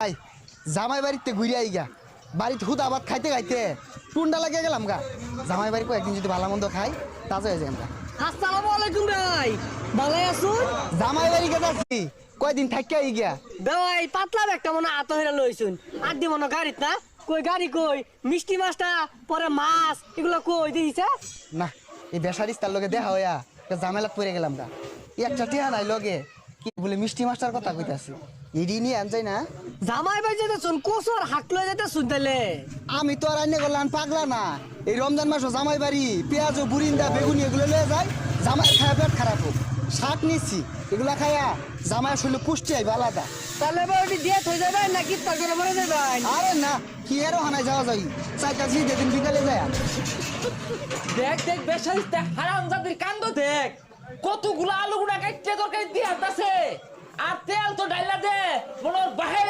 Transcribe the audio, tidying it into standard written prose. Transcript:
ভাই জামাই বাড়িতে ঘুরে আই গা বাড়িতে হুদা ভাত খাইতে খাইতে টুন্ডা লাগিয়ে গেলাম গা। জামাই বাড়ি কয়েকদিন যদি ভালো মন্দ খাই তাজা হয়ে যায় আমরা। আসসালামু আলাইকুম ভাই, ভালো আছুন? জামাই বাড়ি কে যাচ্ছি কয়দিন থাকি আই গা। ভাই পাতলা একটা মনে আত হইরা লইছুন আর দি মনে গাড়িত না কই গাড়ি কই মিষ্টি মাছটা পরে মাছ এগুলো কই দিছে না এই বেসারিস্তার লগে দেখা হইয়া ঝামেলা পড়ে গেলাম গা। একটা টিহা নাই লগে কি বলে মিষ্টি মাছটার কথা কইতাছি ইডি নিয়ে আনজাই না। জামাই ভাই যেতে শুন কোসর হাক লই যেতে শুনতেলে আমি তো আর আইনে করলাম পাগলা না। এই রমজান মাস জামাই বাড়ি পেঁয়াজ বুরিন্দা বেগুনি এগুলো লয়ে যায় জামাই খায় পেট খারাপ হোক শাক নিচ্ছি এগুলা খায়া জামাই শরীরে পুষ্টি আইবা আলাদা। তাহলে ভাই ওটি দিয়ে থই যাবে নাকি তরকারি মরে যাবে? আরে না কি এরও হানায় যাওয়া যাই চাইতাছি যেদিন বিকালে যায়। দেখ দেখ বেশাইতে হারাম জাতির কাণ্ড দেখ কতগুলো আলু গুড়া কাটতে তরকারি দিয়ে আসতেছে আর তেল তো ডাইলা দে মনে বাহিরে